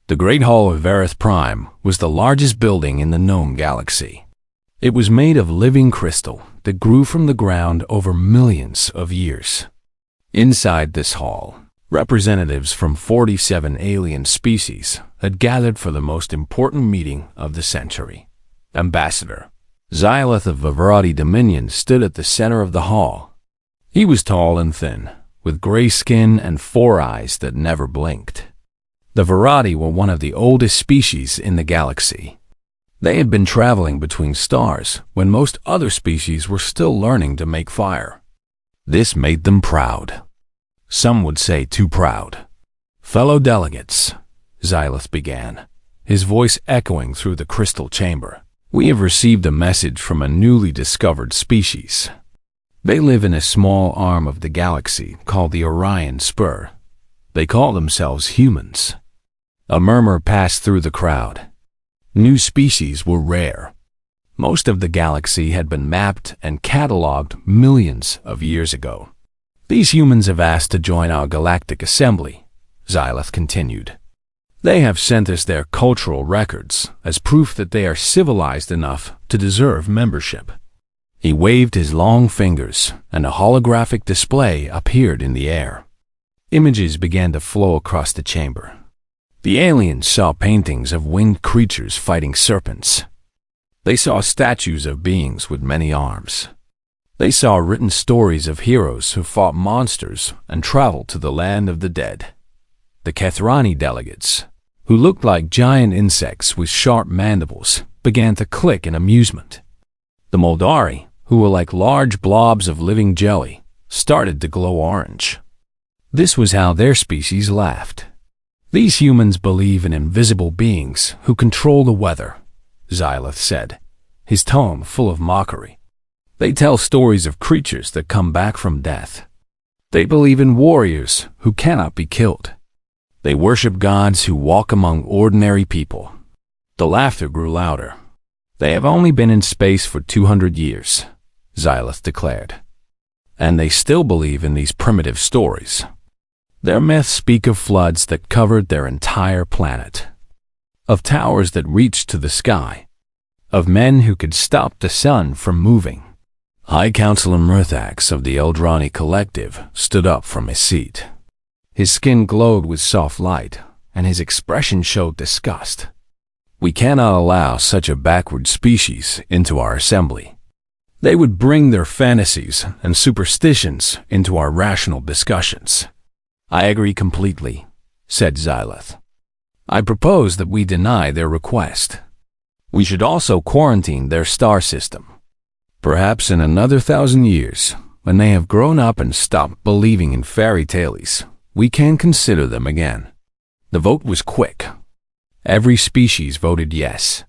The Great Hall of Vareth Prime was the largest building in the known galaxy. It was made of living crystal that grew from the ground over millions of years. Inside this hall, representatives from 47 alien species had gathered for the most important meeting of the century. Ambassador Xylith of Vavarati Dominion stood at the center of the hall. He was tall and thin, with gray skin and 4 eyes that never blinked. The Varati were one of the oldest species in the galaxy. They had been traveling between stars when most other species were still learning to make fire. This made them proud. Some would say too proud. "Fellow delegates," Xylith began, his voice echoing through the crystal chamber, "we have received a message from a newly discovered species. They live in a small arm of the galaxy called the Orion Spur. They call themselves humans." A murmur passed through the crowd. New species were rare. Most of the galaxy had been mapped and catalogued millions of years ago. "These humans have asked to join our galactic assembly," Xylith continued. "They have sent us their cultural records as proof that they are civilized enough to deserve membership." He waved his long fingers, and a holographic display appeared in the air. Images began to flow across the chamber. The aliens saw paintings of winged creatures fighting serpents. They saw statues of beings with many arms. They saw written stories of heroes who fought monsters and traveled to the land of the dead. The Kethrani delegates, who looked like giant insects with sharp mandibles, began to click in amusement. The Moldari, who were like large blobs of living jelly, started to glow orange. This was how their species laughed. "These humans believe in invisible beings who control the weather," Xylith said, his tone full of mockery. "They tell stories of creatures that come back from death. They believe in warriors who cannot be killed. They worship gods who walk among ordinary people." The laughter grew louder. "They have only been in space for 200 years, Xylith declared. "And they still believe in these primitive stories. Their myths speak of floods that covered their entire planet, of towers that reached to the sky, of men who could stop the sun from moving." High Counselor Murthax of the Eldrani Collective stood up from his seat. His skin glowed with soft light, and his expression showed disgust. "We cannot allow such a backward species into our assembly. They would bring their fantasies and superstitions into our rational discussions." "I agree completely," said Xylith. "I propose that we deny their request. We should also quarantine their star system. Perhaps in another 1,000 years, when they have grown up and stopped believing in fairy tales, we can consider them again." The vote was quick. Every species voted yes.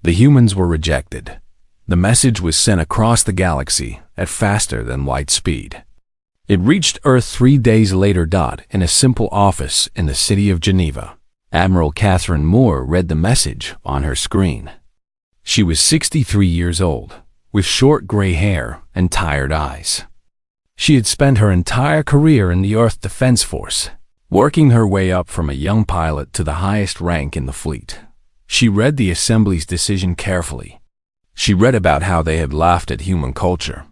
The humans were rejected. The message was sent across the galaxy at faster than light speed. It reached Earth 3 days later. In a simple office in the city of Geneva, Admiral Catherine Moore read the message on her screen. She was 63 years old, with short gray hair and tired eyes. She had spent her entire career in the Earth Defense Force, working her way up from a young pilot to the highest rank in the fleet. She read the Assembly's decision carefully. She read about how they had laughed at human culture.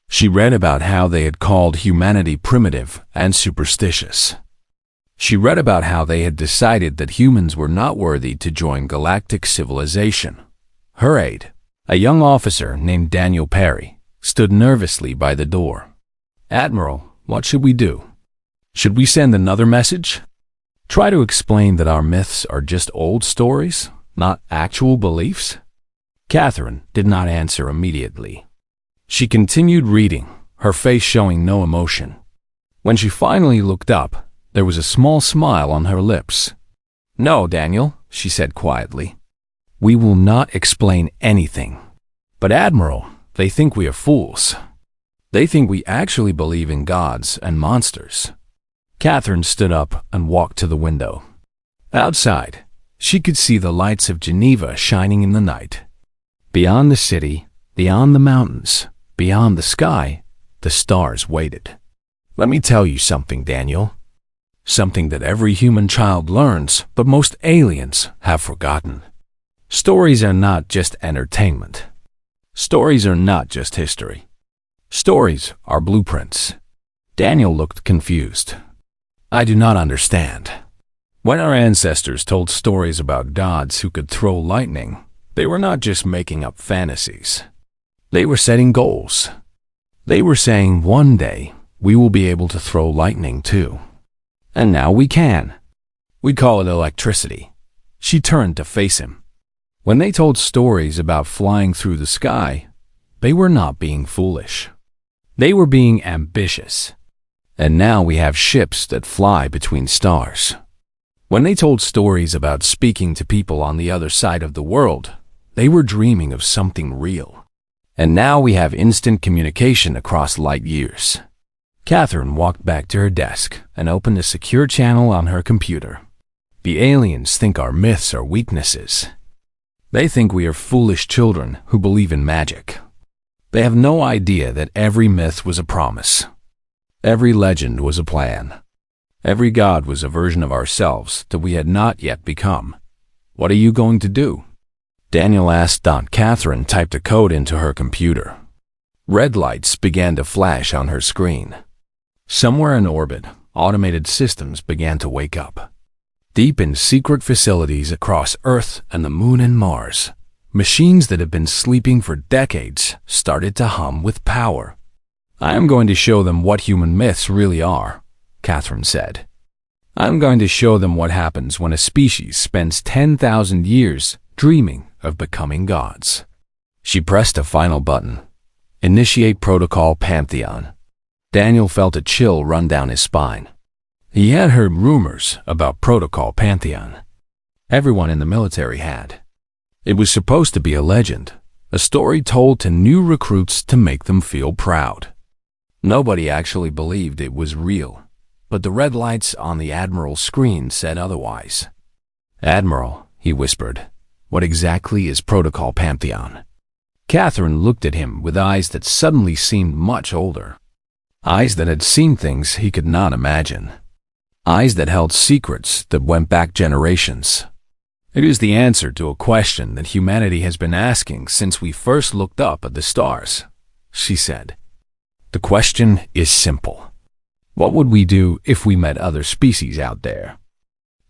She read about how they had called humanity primitive and superstitious. She read about how they had decided that humans were not worthy to join galactic civilization. Her aide, a young officer named Daniel Perry, stood nervously by the door. "Admiral, what should we do? Should we send another message? Try to explain that our myths are just old stories, not actual beliefs?" Catherine did not answer immediately. She continued reading, her face showing no emotion. When she finally looked up, there was a small smile on her lips. "No, Daniel," she said quietly. "We will not explain anything." "But Admiral, they think we are fools. They think we actually believe in gods and monsters." Catherine stood up and walked to the window. Outside, she could see the lights of Geneva shining in the night. Beyond the city, beyond the mountains, beyond the sky, the stars waited. "Let me tell you something, Daniel," something that every human child learns, but most aliens have forgotten. Stories are not just entertainment. Stories are not just history. Stories are blueprints. Daniel looked confused. I do not understand. When our ancestors told stories about gods who could throw lightning, they were not just making up fantasies. They were setting goals. They were saying one day we will be able to throw lightning too. And now we can. We call it electricity. She turned to face him. When they told stories about flying through the sky, they were not being foolish. They were being ambitious. And now we have ships that fly between stars. When they told stories about speaking to people on the other side of the world, they were dreaming of something real. And now we have instant communication across light years. Catherine walked back to her desk and opened a secure channel on her computer. The aliens think our myths are weaknesses. They think we are foolish children who believe in magic. They have no idea that every myth was a promise. Every legend was a plan. Every god was a version of ourselves that we had not yet become. What are you going to do? Daniel asked. Catherine typed a code into her computer. Red lights began to flash on her screen. Somewhere in orbit, automated systems began to wake up. Deep in secret facilities across Earth and the Moon and Mars, machines that have been sleeping for decades started to hum with power. I am going to show them what human myths really are, Catherine said. I'm going to show them what happens when a species spends 10,000 years dreaming of becoming gods. She pressed a final button. Initiate Protocol Pantheon. Daniel felt a chill run down his spine. He had heard rumors about Protocol Pantheon. Everyone in the military had. It was supposed to be a legend, a story told to new recruits to make them feel proud. Nobody actually believed it was real, but the red lights on the Admiral's screen said otherwise. Admiral, he whispered, what exactly is Protocol Pantheon? Catherine looked at him with eyes that suddenly seemed much older. Eyes that had seen things he could not imagine. Eyes that held secrets that went back generations. It is the answer to a question that humanity has been asking since we first looked up at the stars, she said. The question is simple. What would we do if we met other species out there?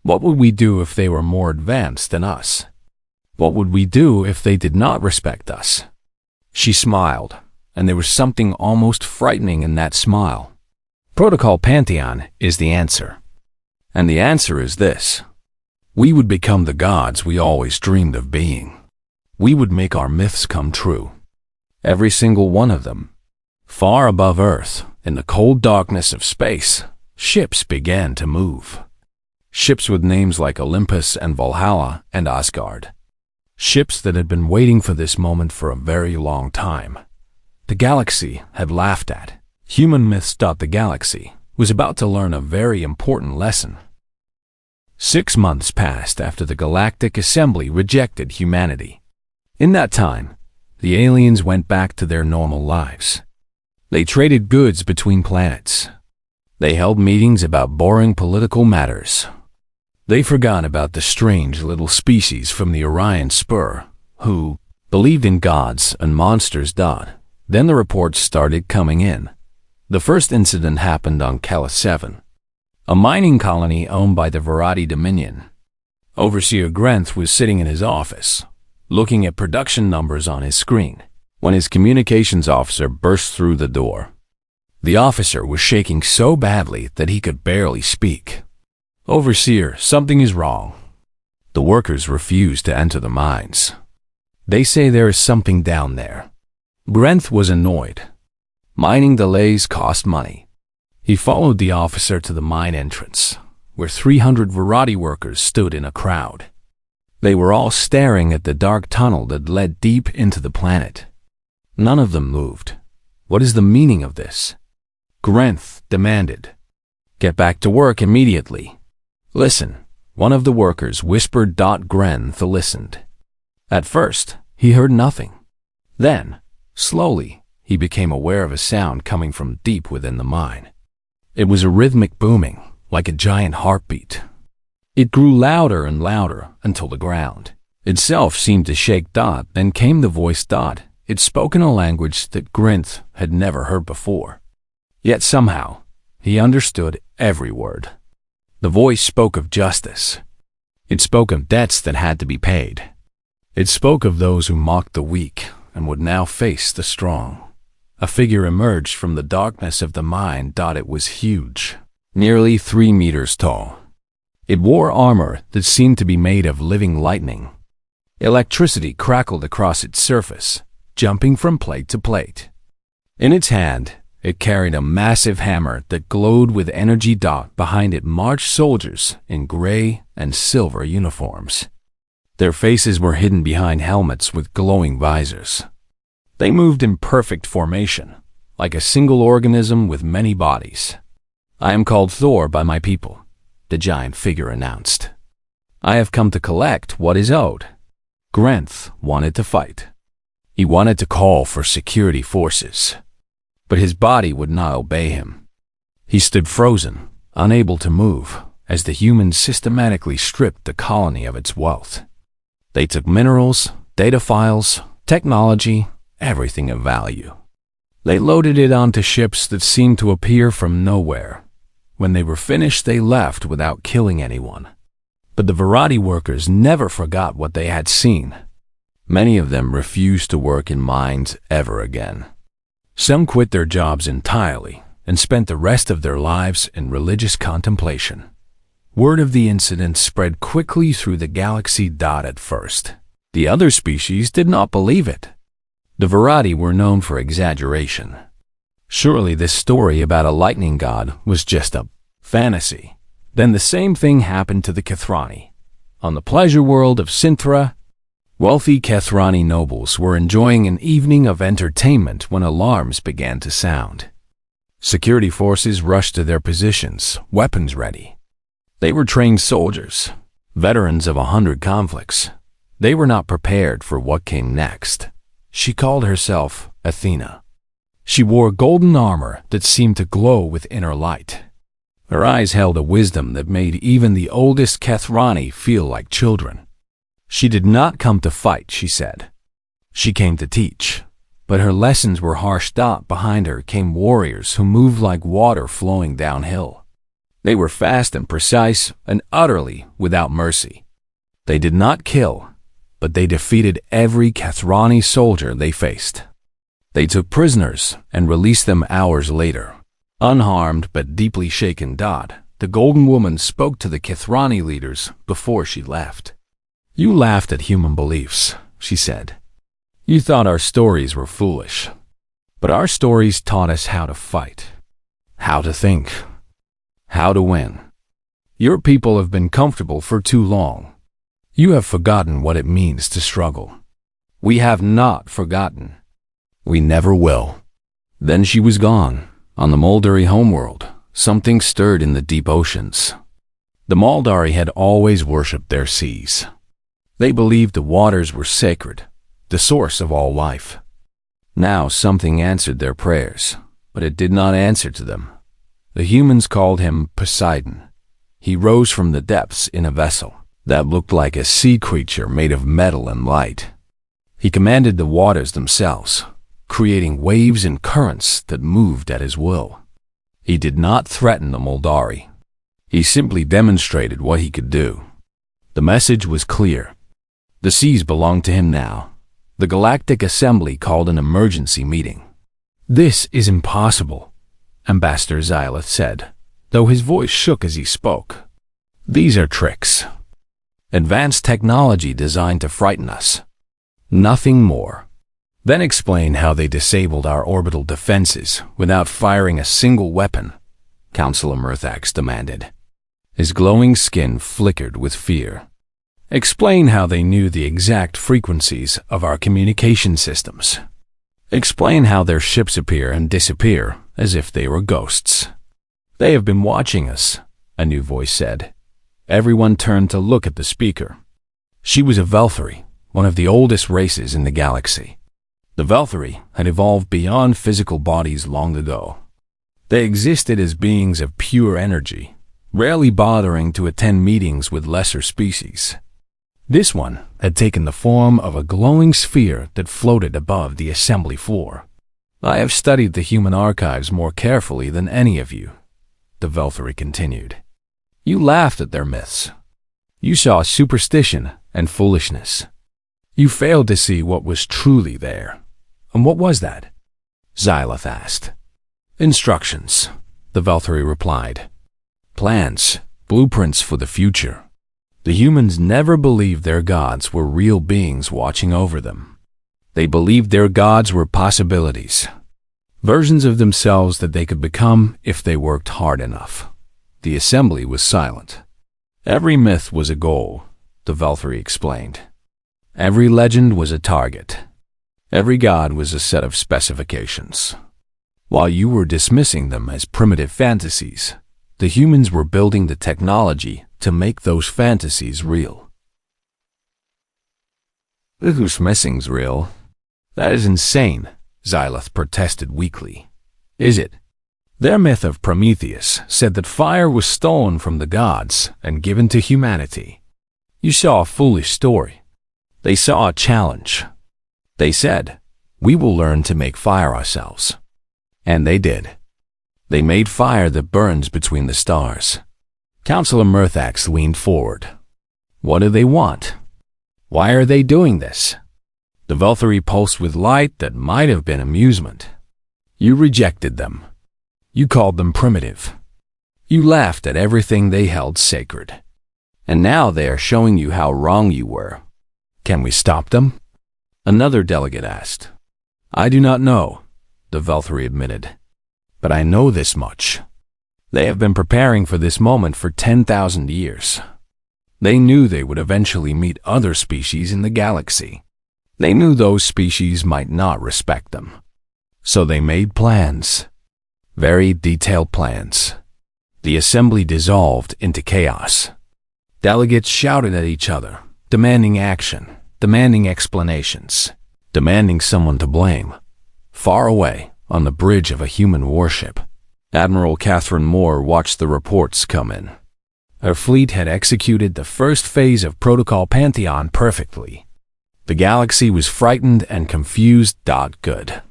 What would we do if they were more advanced than us? What would we do if they did not respect us? She smiled, and there was something almost frightening in that smile. Protocol Pantheon is the answer. And the answer is this. We would become the gods we always dreamed of being. We would make our myths come true. Every single one of them. Far above Earth, in the cold darkness of space, ships began to move. Ships with names like Olympus and Valhalla and Asgard. Ships that had been waiting for this moment for a very long time. The galaxy had laughed at. Human myths thought the galaxy was about to learn a very important lesson. 6 months passed after the Galactic Assembly rejected humanity. In that time, the aliens went back to their normal lives. They traded goods between planets. They held meetings about boring political matters. They forgot about the strange little species from the Orion Spur, who believed in gods and monsters. Then the reports started coming in. The first incident happened on Kella 7, a mining colony owned by the Verati Dominion. Overseer Grenth was sitting in his office, looking at production numbers on his screen, when his communications officer burst through the door. The officer was shaking so badly that he could barely speak. Overseer, something is wrong. The workers refuse to enter the mines. They say there is something down there. Grenth was annoyed. Mining delays cost money. He followed the officer to the mine entrance, where 300 Verati workers stood in a crowd. They were all staring at the dark tunnel that led deep into the planet. None of them moved. What is the meaning of this? Grenth demanded. Get back to work immediately. Listen, one of the workers whispered. Grenth listened. At first, he heard nothing. Then, slowly, he became aware of a sound coming from deep within the mine. It was a rhythmic booming, like a giant heartbeat. It grew louder and louder until the ground itself seemed to shake. Then came the voice. It spoke in a language that Grinth had never heard before. Yet somehow, he understood every word. The voice spoke of justice. It spoke of debts that had to be paid. It spoke of those who mocked the weak and would now face the strong. A figure emerged from the darkness of the mine. It was huge, nearly 3 meters tall. It wore armor that seemed to be made of living lightning. Electricity crackled across its surface, jumping from plate to plate. In its hand, it carried a massive hammer that glowed with energy. Behind it marched soldiers in gray and silver uniforms. Their faces were hidden behind helmets with glowing visors. They moved in perfect formation, like a single organism with many bodies. "I am called Thor by my people," the giant figure announced. "I have come to collect what is owed." Grenth wanted to fight. He wanted to call for security forces, but his body would not obey him. He stood frozen, unable to move, as the humans systematically stripped the colony of its wealth. They took minerals, data files, technology, everything of value. They loaded it onto ships that seemed to appear from nowhere. When they were finished, they left without killing anyone. But the Verati workers never forgot what they had seen. Many of them refused to work in mines ever again. Some quit their jobs entirely and spent the rest of their lives in religious contemplation. Word of the incident spread quickly through the galaxy. At first, the other species did not believe it. The Verati were known for exaggeration. Surely this story about a lightning god was just a fantasy. Then the same thing happened to the Kethrani. On the pleasure world of Synthra, wealthy Kethrani nobles were enjoying an evening of entertainment when alarms began to sound. Security forces rushed to their positions, weapons ready. They were trained soldiers, veterans of 100 conflicts. They were not prepared for what came next. She called herself Athena. She wore golden armor that seemed to glow with inner light. Her eyes held a wisdom that made even the oldest Kethrani feel like children. She did not come to fight, she said. She came to teach. But her lessons were harsh. Behind her came warriors who moved like water flowing downhill. They were fast and precise and utterly without mercy. They did not kill, but they defeated every Kethrani soldier they faced. They took prisoners and released them hours later. Unharmed but deeply shaken. The Golden Woman spoke to the Kethrani leaders before she left. "You laughed at human beliefs," she said. "You thought our stories were foolish. But our stories taught us how to fight, how to think, how to win. Your people have been comfortable for too long. You have forgotten what it means to struggle. We have not forgotten. We never will." Then she was gone. On the Moldari homeworld, something stirred in the deep oceans. The Moldari had always worshipped their seas. They believed the waters were sacred, the source of all life. Now something answered their prayers, but it did not answer to them. The humans called him Poseidon. He rose from the depths in a vessel that looked like a sea creature made of metal and light. He commanded the waters themselves, creating waves and currents that moved at his will. He did not threaten the Moldari. He simply demonstrated what he could do. The message was clear. The seas belonged to him now. The Galactic Assembly called an emergency meeting. "This is impossible," Ambassador Xylith said, though his voice shook as he spoke. "These are tricks. Advanced technology designed to frighten us. Nothing more." "Then explain how they disabled our orbital defenses without firing a single weapon," Councilor Murthax demanded. His glowing skin flickered with fear. "Explain how they knew the exact frequencies of our communication systems. Explain how their ships appear and disappear as if they were ghosts." "They have been watching us," a new voice said. Everyone turned to look at the speaker. She was a Velthari, one of the oldest races in the galaxy. The Velthari had evolved beyond physical bodies long ago. They existed as beings of pure energy, rarely bothering to attend meetings with lesser species. This one had taken the form of a glowing sphere that floated above the assembly floor. "I have studied the human archives more carefully than any of you," the Velthari continued. "You laughed at their myths. You saw superstition and foolishness. You failed to see what was truly there." "And what was that?" Xyloth asked. "Instructions," the Velthari replied. "Plans, blueprints for the future. The humans never believed their gods were real beings watching over them. They believed their gods were possibilities, versions of themselves that they could become if they worked hard enough." The assembly was silent. "Every myth was a goal," the Velthari explained. "Every legend was a target. Every god was a set of specifications. While you were dismissing them as primitive fantasies, the humans were building the technology to make those fantasies real." "Who's missing's real? That is insane," Xyloth protested weakly. "Is it? Their myth of Prometheus said that fire was stolen from the gods and given to humanity. You saw a foolish story. They saw a challenge. They said, 'We will learn to make fire ourselves.' And they did. They made fire that burns between the stars." Counselor Murthax leaned forward. "What do they want? Why are they doing this?" The Velthari pulsed with light that might have been amusement. "You rejected them. You called them primitive. You laughed at everything they held sacred. And now they are showing you how wrong you were. Can we stop them?" Another delegate asked. "I do not know," the Velthari admitted. "But I know this much. They have been preparing for this moment for 10,000 years. They knew they would eventually meet other species in the galaxy. They knew those species might not respect them. So they made plans. Very detailed plans." The assembly dissolved into chaos. Delegates shouted at each other, demanding action, demanding explanations, demanding someone to blame. Far away, on the bridge of a human warship, Admiral Catherine Moore watched the reports come in. Her fleet had executed the first phase of Protocol Pantheon perfectly. The galaxy was frightened and confused. Good.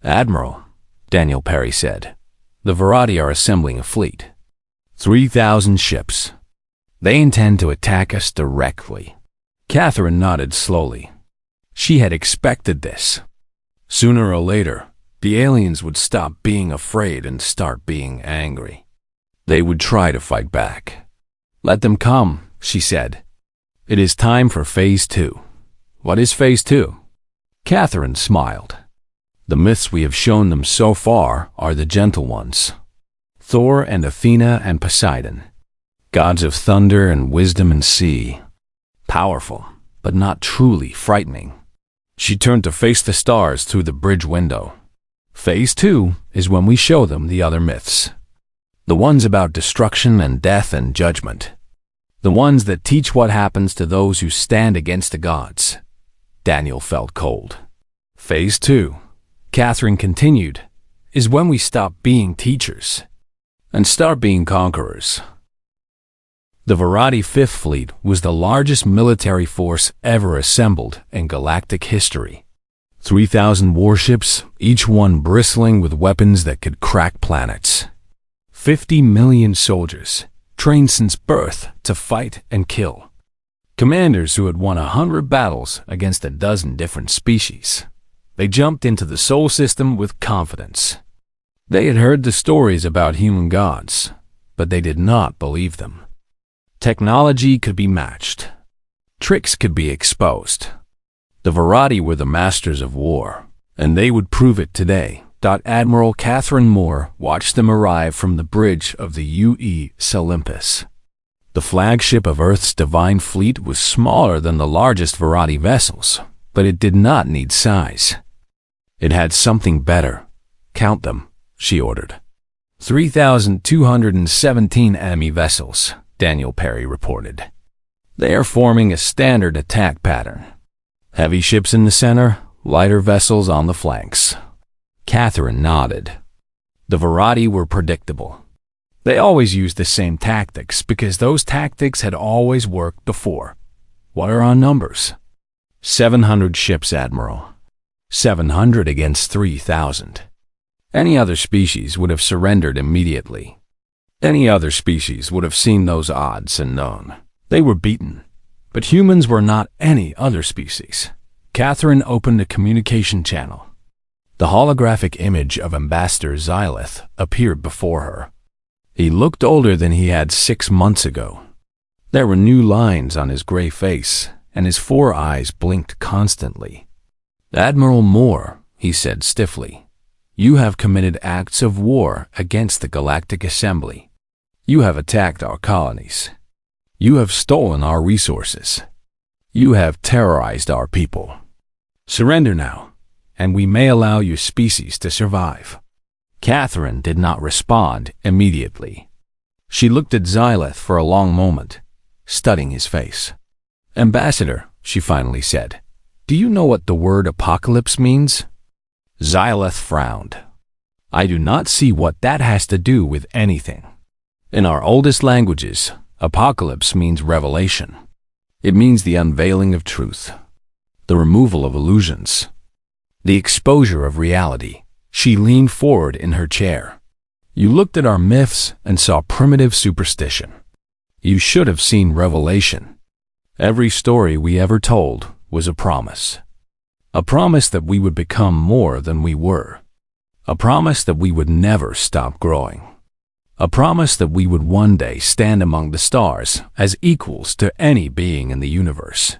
"Admiral," Daniel Perry said, "the Verati are assembling a fleet. 3,000 ships. They intend to attack us directly." Catherine nodded slowly. She had expected this. Sooner or later, the aliens would stop being afraid and start being angry. They would try to fight back. "Let them come," she said. "It is time for Phase 2. "What is Phase 2? Catherine smiled. "The myths we have shown them so far are the gentle ones. Thor and Athena and Poseidon. Gods of thunder and wisdom and sea. Powerful, but not truly frightening." She turned to face the stars through the bridge window. "Phase 2 is when we show them the other myths. The ones about destruction and death and judgment. The ones that teach what happens to those who stand against the gods." Daniel felt cold. "Phase 2, Catherine continued, is when we stop being teachers and start being conquerors." The Verati Fifth Fleet was the largest military force ever assembled in galactic history. 3,000 warships, each one bristling with weapons that could crack planets. 50 million soldiers, trained since birth to fight and kill. Commanders who had won 100 battles against a dozen different species. They jumped into the Sol system with confidence. They had heard the stories about human gods, but they did not believe them. Technology could be matched. Tricks could be exposed. The Verati were the masters of war, and they would prove it today. Admiral Catherine Moore watched them arrive from the bridge of the UES Olympus. The flagship of Earth's divine fleet was smaller than the largest Verati vessels, but it did not need size. It had something better. "Count them," she ordered. 3,217 enemy vessels, Daniel Perry reported. "They are forming a standard attack pattern. Heavy ships in the center, lighter vessels on the flanks." Catherine nodded. The Verati were predictable. They always used the same tactics because those tactics had always worked before. What are our numbers? 700 ships, Admiral. 700 against 3,000. Any other species would have surrendered immediately. Any other species would have seen those odds and known. They were beaten. But humans were not any other species. Catherine opened a communication channel. The holographic image of Ambassador Xylith appeared before her. He looked older than he had 6 months ago. There were new lines on his gray face, and his 4 eyes blinked constantly. "Admiral Moore," he said stiffly, "you have committed acts of war against the Galactic Assembly. You have attacked our colonies. You have stolen our resources. You have terrorized our people. Surrender now, and we may allow your species to survive." Catherine did not respond immediately. She looked at Xylith for a long moment, studying his face. "Ambassador," she finally said, "do you know what the word apocalypse means?" Xylith frowned. "I do not see what that has to do with anything. In our oldest languages, apocalypse means revelation. It means the unveiling of truth, the removal of illusions, the exposure of reality." She leaned forward in her chair. "You looked at our myths and saw primitive superstition. You should have seen revelation. Every story we ever told was a promise. A promise that we would become more than we were. A promise that we would never stop growing. A promise that we would one day stand among the stars as equals to any being in the universe."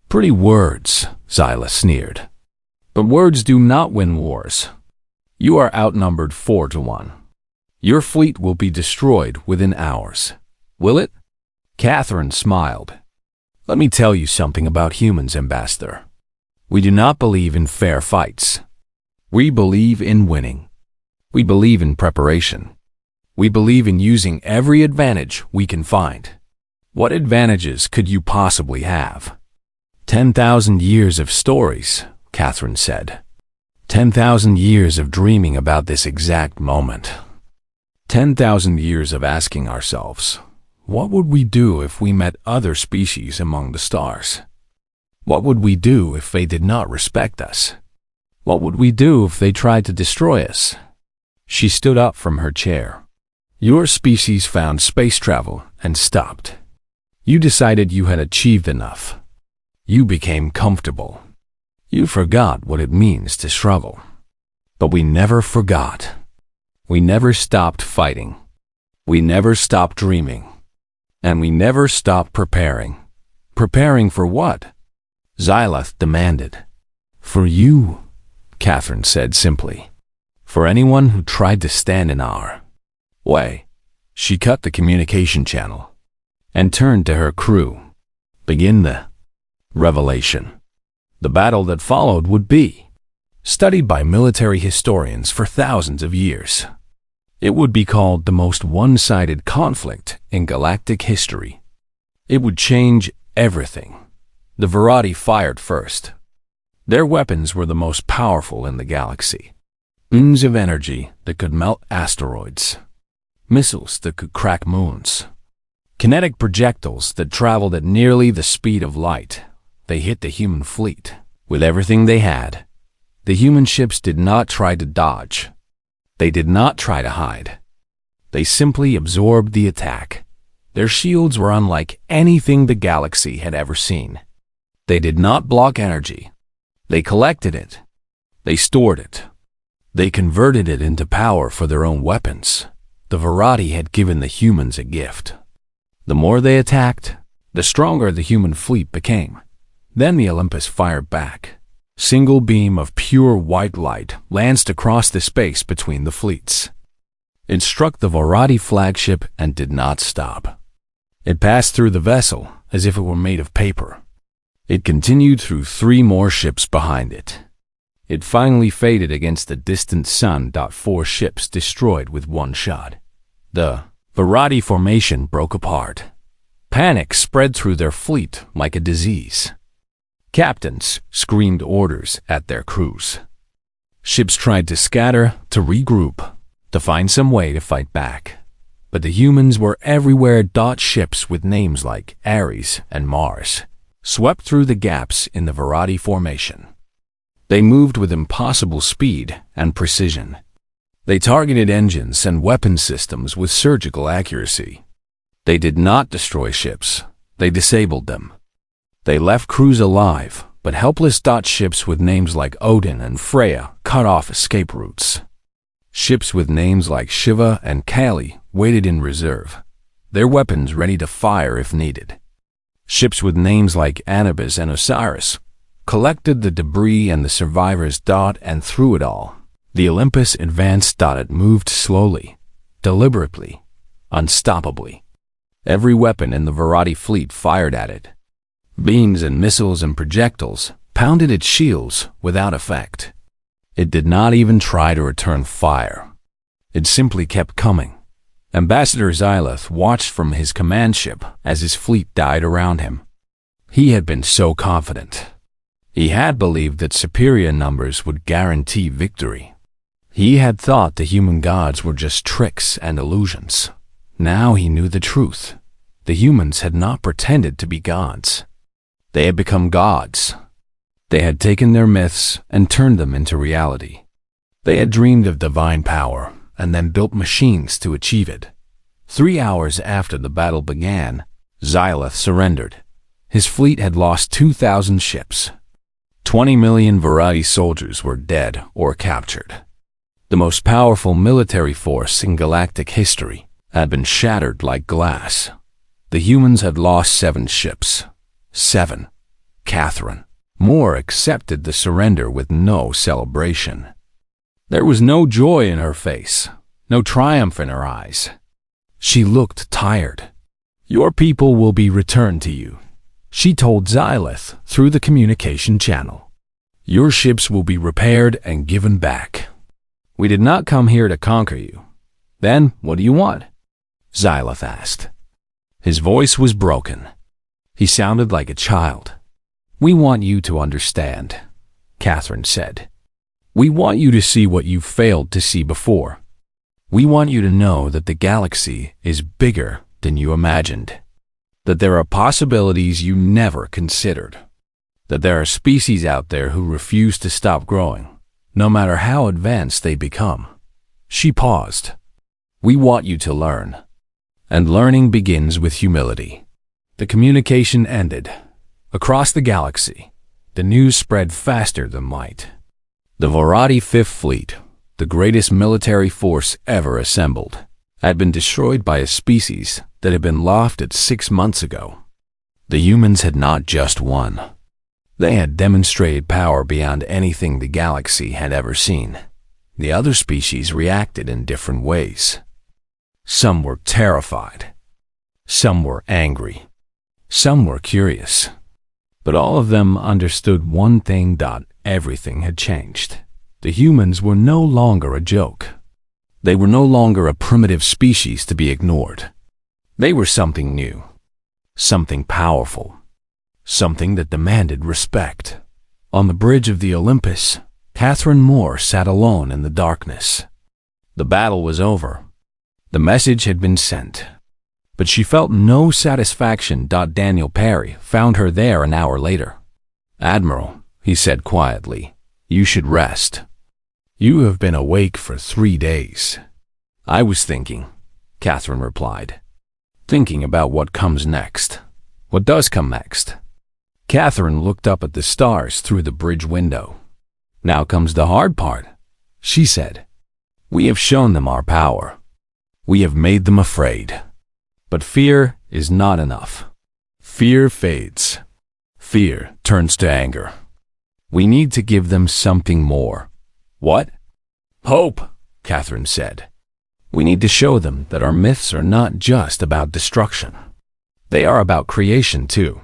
"Pretty words," Xyla sneered. "But words do not win wars. You are outnumbered 4-1. Your fleet will be destroyed within hours. Will it?" Catherine smiled. "Let me tell you something about humans, Ambassador. We do not believe in fair fights. We believe in winning. We believe in preparation. We believe in using every advantage we can find. What advantages could you possibly have?" 10,000 years of stories, Catherine said. 10,000 years of dreaming about this exact moment. 10,000 years of asking ourselves, what would we do if we met other species among the stars? What would we do if they did not respect us? What would we do if they tried to destroy us? She stood up from her chair. "Your species found space travel and stopped. You decided you had achieved enough. You became comfortable. You forgot what it means to struggle. But we never forgot. We never stopped fighting. We never stopped dreaming. And we never stopped preparing." "Preparing for what?" Xyloth demanded. "For you," Catherine said simply. "For anyone who tried to stand in our way." She cut the communication channel and turned to her crew. "Begin the revelation." The battle that followed would be studied by military historians for thousands of years. It would be called the most one-sided conflict in galactic history. It would change everything. The Verati fired first. Their weapons were the most powerful in the galaxy. Oons of energy that could melt asteroids. Missiles that could crack moons. Kinetic projectiles that traveled at nearly the speed of light. They hit the human fleet with everything they had. The human ships did not try to dodge. They did not try to hide. They simply absorbed the attack. Their shields were unlike anything the galaxy had ever seen. They did not block energy. They collected it. They stored it. They converted it into power for their own weapons. The Verati had given the humans a gift. The more they attacked, the stronger the human fleet became. Then the Olympus fired back. Single beam of pure white light lanced across the space between the fleets. It struck the Verati flagship and did not stop. It passed through the vessel as if it were made of paper. It continued through 3 more ships behind it. It finally faded against the distant sun. 4 ships destroyed with one shot. The Verati formation broke apart. Panic spread through their fleet like a disease. Captains screamed orders at their crews. Ships tried to scatter, to regroup, to find some way to fight back. but the humans were everywhere. Ships with names like Ares and Mars swept through the gaps in the Verratti formation. They moved with impossible speed and precision. They targeted engines and weapon systems with surgical accuracy. They did not destroy ships, they disabled them. They left crews alive, but helpless. Ships with names like Odin and Freya cut off escape routes. Ships with names like Shiva and Kali waited in reserve, their weapons ready to fire if needed. Ships with names like Anubis and Osiris collected the debris and the survivors. And through it all, the Olympus advanced. It moved slowly, deliberately, unstoppably. Every weapon in the Verratti fleet fired at it. Beams and missiles and projectiles pounded its shields without effect. It did not even try to return fire. It simply kept coming. Ambassador Xylith watched from his command ship as his fleet died around him. He had been so confident. He had believed that superior numbers would guarantee victory. He had thought the human gods were just tricks and illusions. Now he knew the truth. The humans had not pretended to be gods. They had become gods. They had taken their myths and turned them into reality. They had dreamed of divine power and then built machines to achieve it. 3 hours after the battle began, Xylith surrendered. His fleet had lost 2,000 ships. 20 million Verratti soldiers were dead or captured. The most powerful military force in galactic history had been shattered like glass. The humans had lost 7 ships. 7. Catherine Moore accepted the surrender with no celebration. There was no joy in her face, no triumph in her eyes. She looked tired. "Your people will be returned to you," she told Xylith through the communication channel. "Your ships will be repaired and given back. We did not come here to conquer you." "Then what do you want?" Xylith asked. His voice was broken. He sounded like a child. "We want you to understand," Catherine said. "We want you to see what you failed to see before. We want you to know that the galaxy is bigger than you imagined, that there are possibilities you never considered, that there are species out there who refuse to stop growing, no matter how advanced they become." She paused. "We want you to learn. And learning begins with humility." The communication ended. Across the galaxy, the news spread faster than light. The Verratti Fifth Fleet, the greatest military force ever assembled, had been destroyed by a species that had been lofted 6 months ago. The humans had not just won. They had demonstrated power beyond anything the galaxy had ever seen. The other species reacted in different ways. Some were terrified. Some were angry. Some were curious. But all of them understood one thing: everything had changed. The humans were no longer a joke. They were no longer a primitive species to be ignored. They were something new, something powerful, something that demanded respect. On the bridge of the Olympus, Catherine Moore sat alone in the darkness. The battle was over. The message had been sent. But she felt no satisfaction. Daniel Perry found her there an hour later. "Admiral," he said quietly, "you should rest. You have been awake for 3 days." "I was thinking," Catherine replied. "Thinking about what comes next." "What does come next?" Catherine looked up at the stars through the bridge window. "Now comes the hard part," she said. "We have shown them our power. We have made them afraid. But fear is not enough. Fear fades. Fear turns to anger. We need to give them something more." "What?" "Hope," Catherine said. "We need to show them that our myths are not just about destruction. They are about creation too.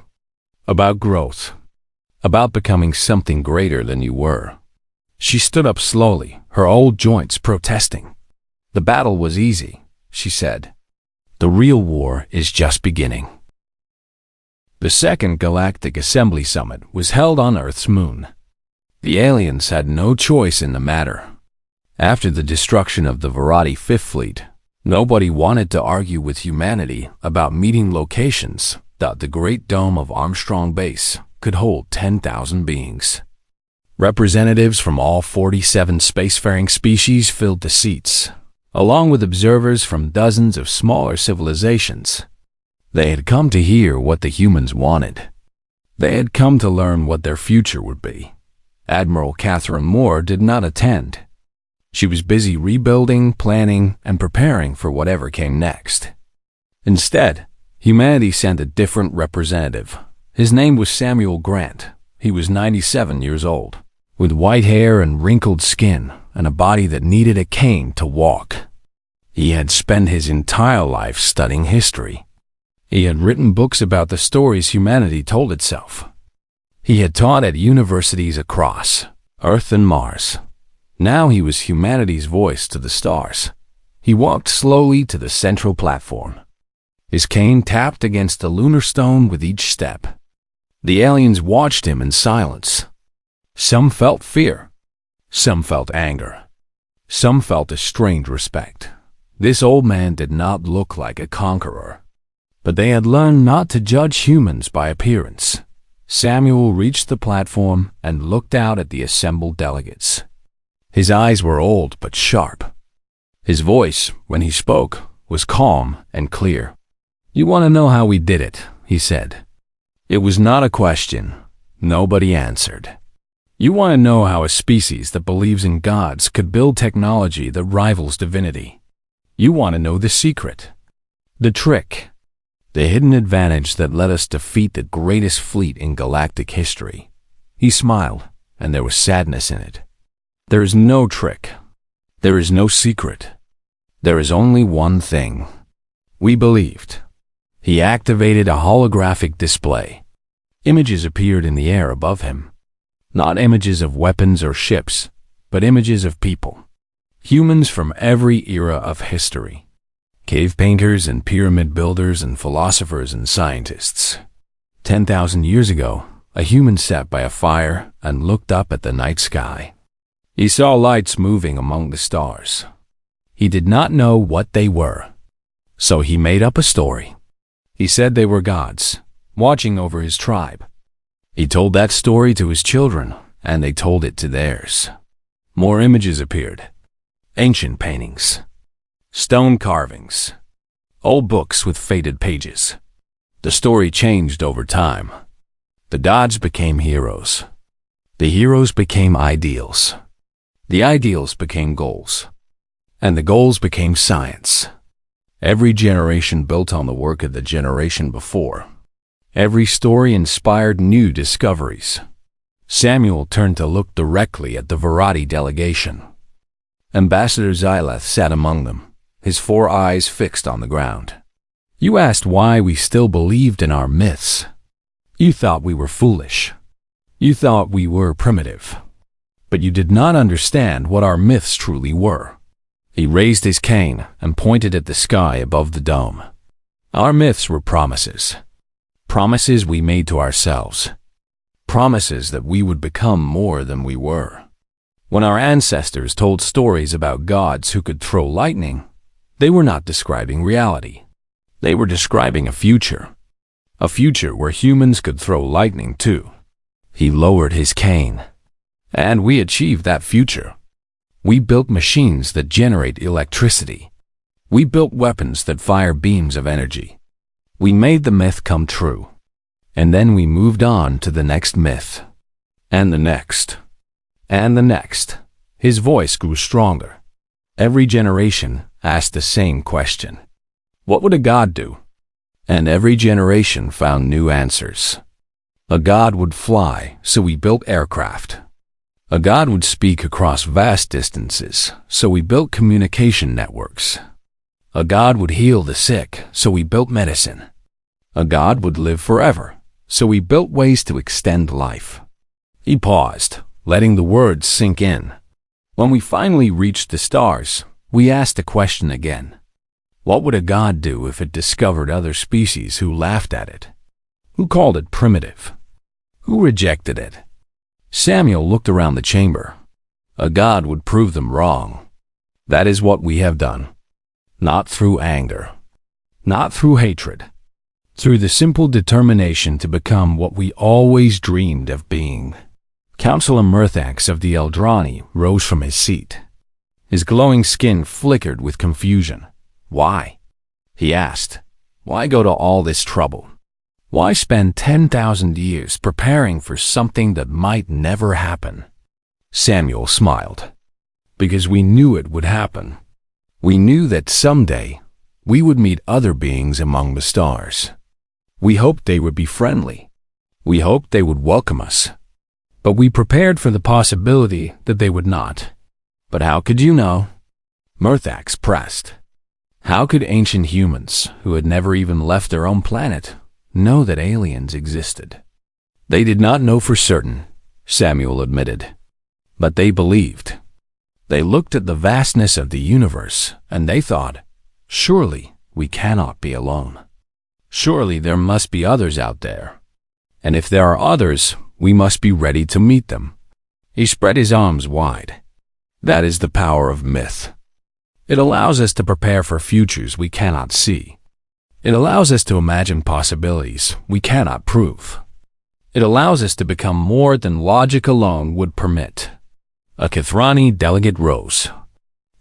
About growth. About becoming something greater than you were." She stood up slowly, her old joints protesting. "The battle was easy," she said. "The real war is just beginning." The Second Galactic Assembly Summit was held on Earth's moon. The aliens had no choice in the matter. After the destruction of the Verratti Fifth Fleet, Nobody wanted to argue with humanity about meeting locations that the Great Dome of Armstrong Base could hold 10,000 beings. Representatives from all 47 spacefaring species filled the seats, along with observers from dozens of smaller civilizations. They had come to hear what the humans wanted. They had come to learn what their future would be. Admiral Catherine Moore did not attend. She was busy rebuilding, planning, and preparing for whatever came next. Instead, humanity sent a different representative. His name was Samuel Grant. He was 97 years old, with white hair and wrinkled skin and a body that needed a cane to walk. He had spent his entire life studying history. He had written books about the stories humanity told itself. He had taught at universities across Earth and Mars. Now he was humanity's voice to the stars. He walked slowly to the central platform. His cane tapped against the lunar stone with each step. The aliens watched him in silence. Some felt fear. Some felt anger. Some felt a strange respect. This old man did not look like a conqueror. But they had learned not to judge humans by appearance. Samuel reached the platform and looked out at the assembled delegates. His eyes were old but sharp. His voice, when he spoke, was calm and clear. "You want to know how we did it," he said. It was not a question. Nobody answered. "You want to know how a species that believes in gods could build technology that rivals divinity. You want to know the secret, the trick, the hidden advantage that let us defeat the greatest fleet in galactic history." He smiled, and there was sadness in it. "There is no trick. There is no secret. There is only one thing. We believed." He activated a holographic display. Images appeared in the air above him. Not images of weapons or ships, but images of people. Humans from every era of history. Cave painters and pyramid builders and philosophers and scientists. 10,000 years ago, a human sat by a fire and looked up at the night sky. He saw lights moving among the stars. He did not know what they were, so he made up a story. He said they were gods, watching over his tribe. He told that story to his children, and they told it to theirs. More images appeared. Ancient paintings, stone carvings, old books with faded pages. The story changed over time. The gods became heroes. The heroes became ideals. The ideals became goals. And the goals became science. Every generation built on the work of the generation before. Every story inspired new discoveries. Samuel turned to look directly at the Verati delegation. Ambassador Xyleth sat among them, his 4 eyes fixed on the ground. "You asked why we still believed in our myths. You thought we were foolish. You thought we were primitive. But you did not understand what our myths truly were." He raised his cane and pointed at the sky above the dome. "Our myths were promises. Promises we made to ourselves. Promises that we would become more than we were. When our ancestors told stories about gods who could throw lightning, they were not describing reality. They were describing a future. A future where humans could throw lightning too." He lowered his cane. "And we achieved that future. We built machines that generate electricity. We built weapons that fire beams of energy. We made the myth come true. And then we moved on to the next myth. And the next. And the next." His voice grew stronger. Every generation asked the same question. What would a god do? And every generation found new answers. A god would fly, so we built aircraft. A god would speak across vast distances, so we built communication networks. A god would heal the sick, so we built medicine. A god would live forever, so we built ways to extend life. He paused, letting the words sink in. When we finally reached the stars, we asked the question again. What would a god do if it discovered other species who laughed at it? Who called it primitive? Who rejected it? Samuel looked around the chamber. A god would prove them wrong. That is what we have done. Not through anger, not through hatred, through the simple determination to become what we always dreamed of being. Councillor Murthax of the Eldrani rose from his seat. His glowing skin flickered with confusion. Why? He asked. Why go to all this trouble? Why spend 10,000 years preparing for something that might never happen? Samuel smiled. Because we knew it would happen. We knew that someday we would meet other beings among the stars. We hoped they would be friendly. We hoped they would welcome us. But we prepared for the possibility that they would not. But how could you know? Murthax pressed. How could ancient humans, who had never even left their own planet, know that aliens existed? They did not know for certain, Samuel admitted. But they believed. They looked at the vastness of the universe, and they thought, surely we cannot be alone. Surely there must be others out there. And if there are others, we must be ready to meet them. He spread his arms wide. That is the power of myth. It allows us to prepare for futures we cannot see. It allows us to imagine possibilities we cannot prove. It allows us to become more than logic alone would permit. A Kithrani delegate rose.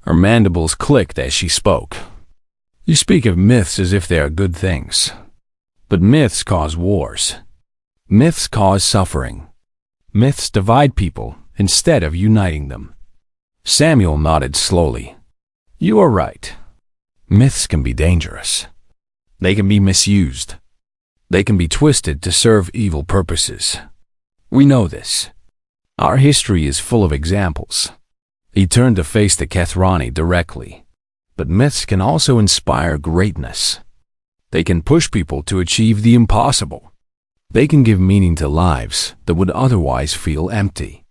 Her mandibles clicked as she spoke. You speak of myths as if they are good things. But myths cause wars. Myths cause suffering. Myths divide people instead of uniting them. Samuel nodded slowly. You are right. Myths can be dangerous. They can be misused. They can be twisted to serve evil purposes. We know this. Our history is full of examples. He turned to face the Kethrani directly. But myths can also inspire greatness. They can push people to achieve the impossible. They can give meaning to lives that would otherwise feel empty.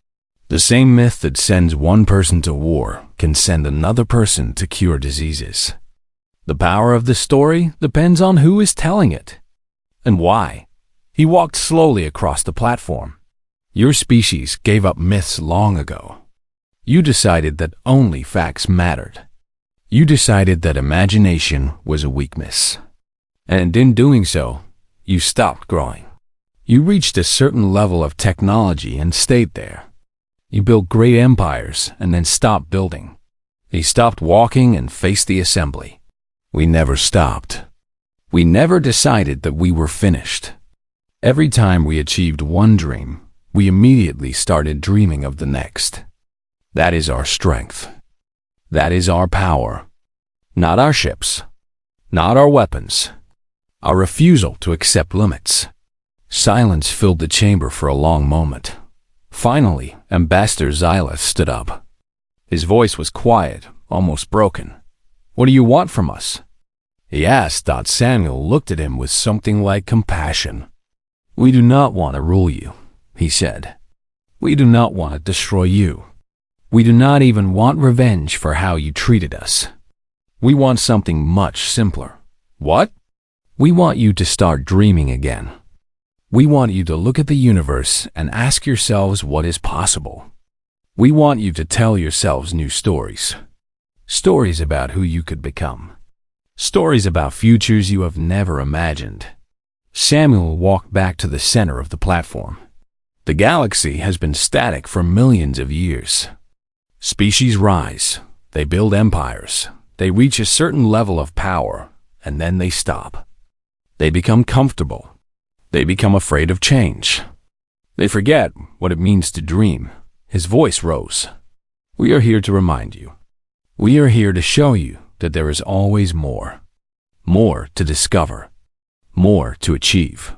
The same myth that sends one person to war can send another person to cure diseases. The power of the story depends on who is telling it. And why? He walked slowly across the platform. Your species gave up myths long ago. You decided that only facts mattered. You decided that imagination was a weakness. And in doing so, you stopped growing. You reached a certain level of technology and stayed there. You built great empires and then stopped building. You stopped walking and faced the assembly. We never stopped. We never decided that we were finished. Every time we achieved one dream, we immediately started dreaming of the next. That is our strength. That is our power. Not our ships. Not our weapons. Our refusal to accept limits. Silence filled the chamber for a long moment. Finally, Ambassador Xylith stood up. His voice was quiet, almost broken. What do you want from us? He asked. Samuel looked at him with something like compassion. We do not want to rule you, he said. We do not want to destroy you. We do not even want revenge for how you treated us. We want something much simpler. What? We want you to start dreaming again. We want you to look at the universe and ask yourselves what is possible. We want you to tell yourselves new stories. Stories about who you could become. Stories about futures you have never imagined. Samuel walked back to the center of the platform. The galaxy has been static for millions of years. Species rise. They build empires. They reach a certain level of power, and then they stop. They become comfortable. They become afraid of change. They forget what it means to dream. His voice rose. We are here to remind you. We are here to show you that there is always more. More to discover. More to achieve.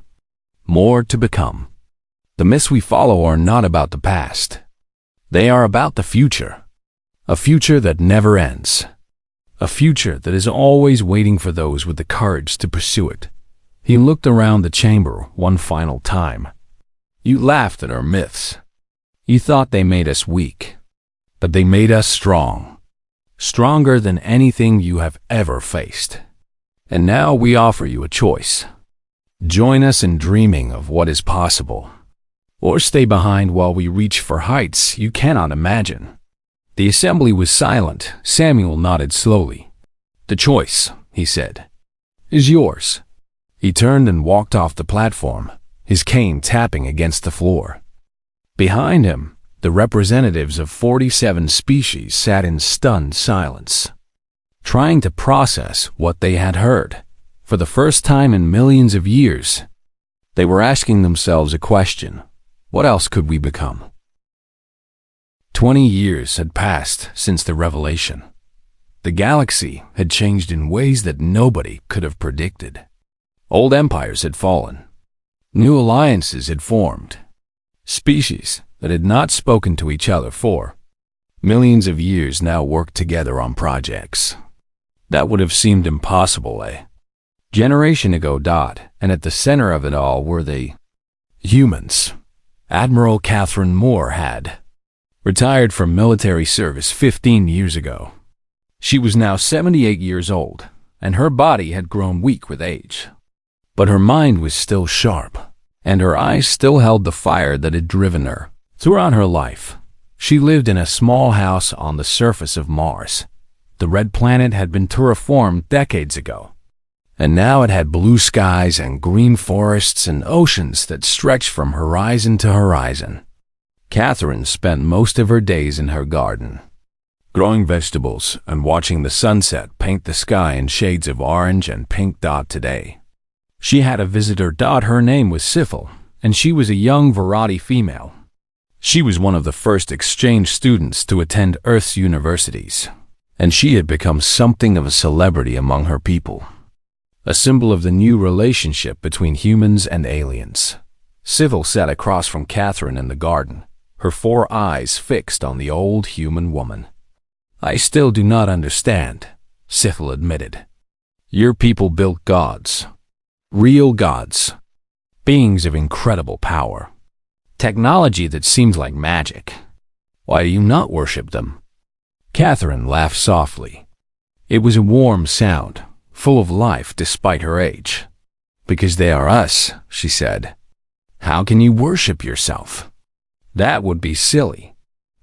More to become. The myths we follow are not about the past. They are about the future. A future that never ends. A future that is always waiting for those with the courage to pursue it. He looked around the chamber one final time. You laughed at our myths. You thought they made us weak. But they made us strong. Stronger than anything you have ever faced. And now we offer you a choice. Join us in dreaming of what is possible. Or stay behind while we reach for heights you cannot imagine. The assembly was silent. Samuel nodded slowly. "The choice," he said, "is yours." He turned and walked off the platform, his cane tapping against the floor. Behind him, the representatives of 47 species sat in stunned silence, trying to process what they had heard. For the first time in millions of years, they were asking themselves a question: what else could we become? 20 years had passed since the revelation. The galaxy had changed in ways that nobody could have predicted. Old empires had fallen. New alliances had formed. Species that had not spoken to each other for millions of years now worked together on projects that would have seemed impossible a generation ago. And at the center of it all were the humans. Admiral Catherine Moore had retired from military service 15 years ago. She was now 78 years old, and her body had grown weak with age. But her mind was still sharp, and her eyes still held the fire that had driven her throughout her life. She lived in a small house on the surface of Mars. The red planet had been terraformed decades ago, and now it had blue skies and green forests and oceans that stretched from horizon to horizon. Catherine spent most of her days in her garden, growing vegetables and watching the sunset paint the sky in shades of orange and pink. Today, she had a visitor. Her name was Sifil, and she was a young Virati female. She was one of the first exchange students to attend Earth's universities, and she had become something of a celebrity among her people, a symbol of the new relationship between humans and aliens. Sifil sat across from Catherine in the garden, her 4 eyes fixed on the old human woman. "I still do not understand," Sifil admitted. "Your people built gods, real gods, beings of incredible power, technology that seemed like magic. Why do you not worship them?" Catherine laughed softly. It was a warm sound, full of life despite her age. "Because they are us," she said. "How can you worship yourself? That would be silly.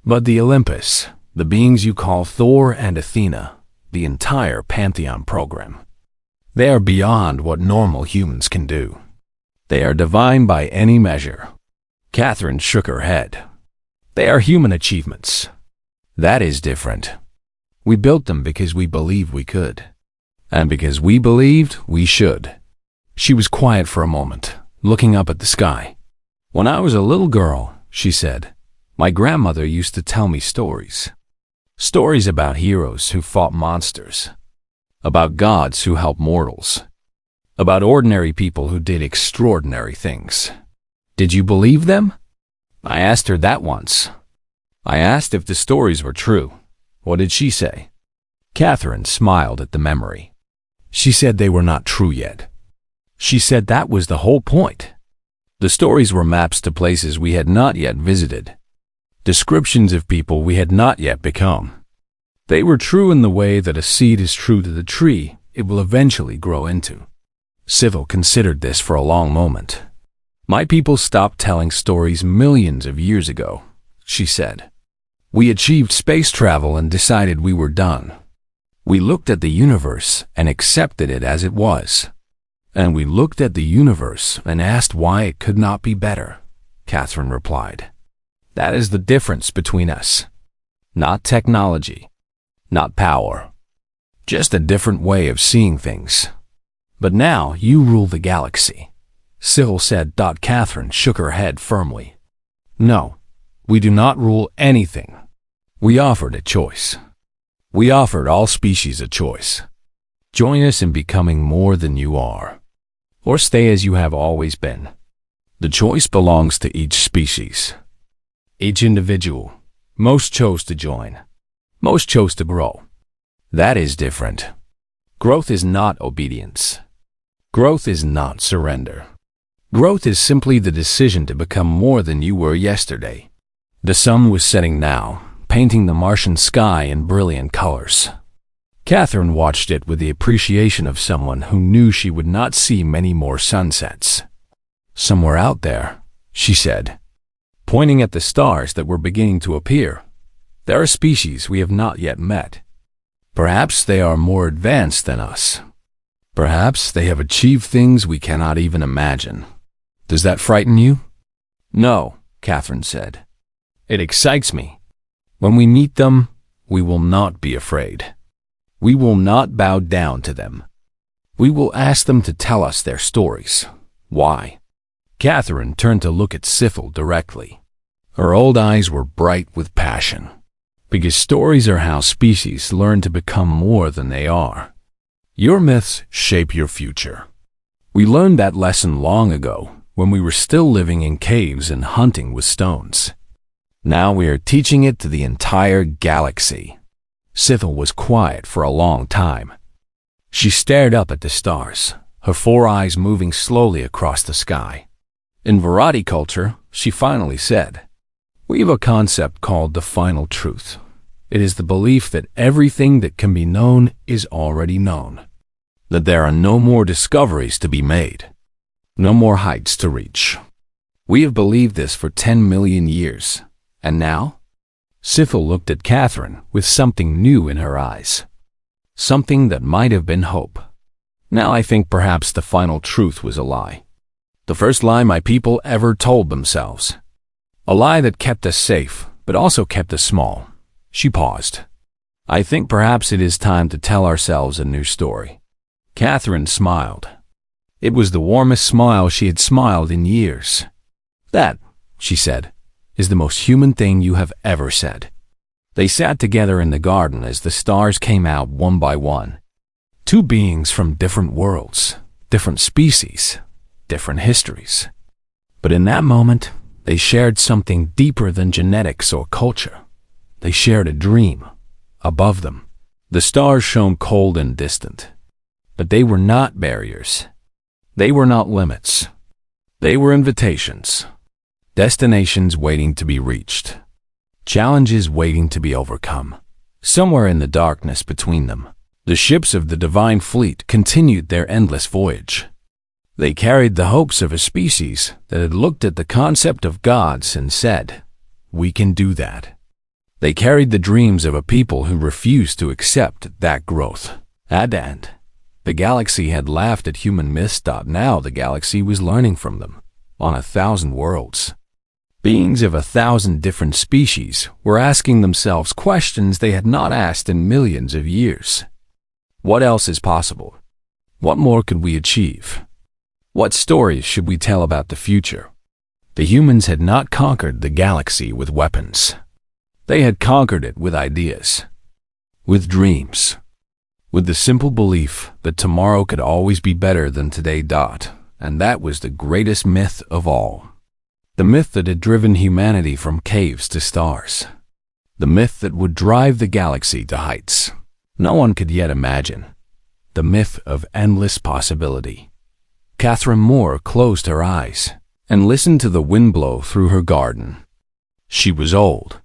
But the Olympus, the beings you call Thor and Athena, the entire Pantheon program, they are beyond what normal humans can do. They are divine by any measure." Catherine shook her head. "They are human achievements. That is different. We built them because we believed we could, and because we believed we should." She was quiet for a moment, looking up at the sky. "When I was a little girl," she said, "my grandmother used to tell me stories. Stories about heroes who fought monsters, about gods who helped mortals, about ordinary people who did extraordinary things. Did you believe them?" I asked her that once. I asked if the stories were true. What did she say? Catherine smiled at the memory. She said they were not true yet. She said that was the whole point. The stories were maps to places we had not yet visited, descriptions of people we had not yet become. They were true in the way that a seed is true to the tree it will eventually grow into. Sifil considered this for a long moment. "My people stopped telling stories millions of years ago," she said. "We achieved space travel and decided we were done. We looked at the universe and accepted it as it was. And we looked at the universe and asked why it could not be better," Catherine replied. "That is the difference between us. Not technology, not power, just a different way of seeing things. But now you rule the galaxy," Sifil said. Catherine shook her head firmly. "No, we do not rule anything. We offered a choice. We offered all species a choice. Join us in becoming more than you are, or stay as you have always been. The choice belongs to each species, each individual. Most chose to join. Most chose to grow. That is different. Growth is not obedience. Growth is not surrender. Growth is simply the decision to become more than you were yesterday." The sun was setting now, painting the Martian sky in brilliant colors. Catherine watched it with the appreciation of someone who knew she would not see many more sunsets. "Somewhere out there," she said, pointing at the stars that were beginning to appear, "there are species we have not yet met. Perhaps they are more advanced than us. Perhaps they have achieved things we cannot even imagine. Does that frighten you? No, Catherine said. It excites me. When we meet them, we will not be afraid. We will not bow down to them. We will ask them to tell us their stories. Why? Catherine turned to look at Sifil directly. Her old eyes were bright with passion. Because stories are how species learn to become more than they are. Your myths shape your future. We learned that lesson long ago when we were still living in caves and hunting with stones. Now we are teaching it to the entire galaxy. Sifil was quiet for a long time. She stared up at the stars, her 4 eyes moving slowly across the sky. In Variety culture, she finally said, "We have a concept called the final truth. It is the belief that everything that can be known is already known. That there are no more discoveries to be made. No more heights to reach. We have believed this for 10 million years. And now?" Sifil looked at Catherine with something new in her eyes. Something that might have been hope. Now I think perhaps the final truth was a lie. The first lie my people ever told themselves. A lie that kept us safe, but also kept us small. She paused. I think perhaps it is time to tell ourselves a new story. Catherine smiled. It was the warmest smile she had smiled in years. That, she said, is the most human thing you have ever said. They sat together in the garden as the stars came out one by one. 2 beings from different worlds, different species, different histories. But in that moment, they shared something deeper than genetics or culture. They shared a dream. Above them, the stars shone cold and distant. But they were not barriers. They were not limits. They were invitations. Destinations waiting to be reached. Challenges waiting to be overcome. Somewhere in the darkness between them, the ships of the Divine Fleet continued their endless voyage. They carried the hopes of a species that had looked at the concept of gods and said, "We can do that." They carried the dreams of a people who refused to accept that growth. At the end, the galaxy had laughed at human myths. Now the galaxy was learning from them, on 1,000 worlds. Beings of 1,000 different species were asking themselves questions they had not asked in millions of years. What else is possible? What more could we achieve? What stories should we tell about the future? The humans had not conquered the galaxy with weapons. They had conquered it with ideas, with dreams, with the simple belief that tomorrow could always be better than today. And that was the greatest myth of all. The myth that had driven humanity from caves to stars. The myth that would drive the galaxy to heights no one could yet imagine. The myth of endless possibility. Catherine Moore closed her eyes and listened to the wind blow through her garden. She was old.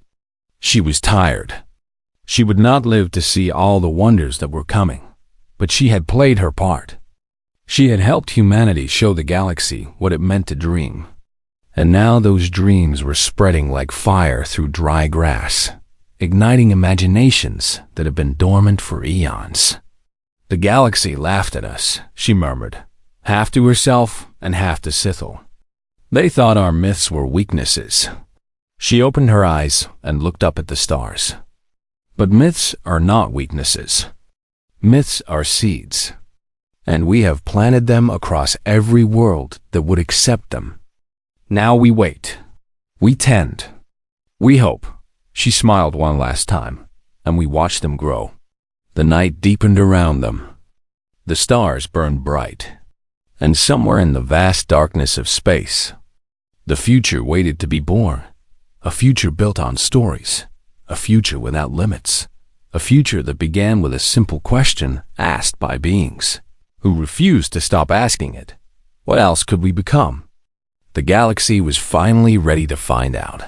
She was tired. She would not live to see all the wonders that were coming, but she had played her part. She had helped humanity show the galaxy what it meant to dream. And now those dreams were spreading like fire through dry grass, igniting imaginations that had been dormant for eons. The galaxy laughed at us, she murmured, half to herself and half to Sifil. They thought our myths were weaknesses. She opened her eyes and looked up at the stars. But myths are not weaknesses. Myths are seeds. And we have planted them across every world that would accept them. Now we wait. We tend. We hope. She smiled one last time, and we watched them grow. The night deepened around them. The stars burned bright. And somewhere in the vast darkness of space, the future waited to be born. A future built on stories. A future without limits. A future that began with a simple question asked by beings who refused to stop asking it. What else could we become? The galaxy was finally ready to find out.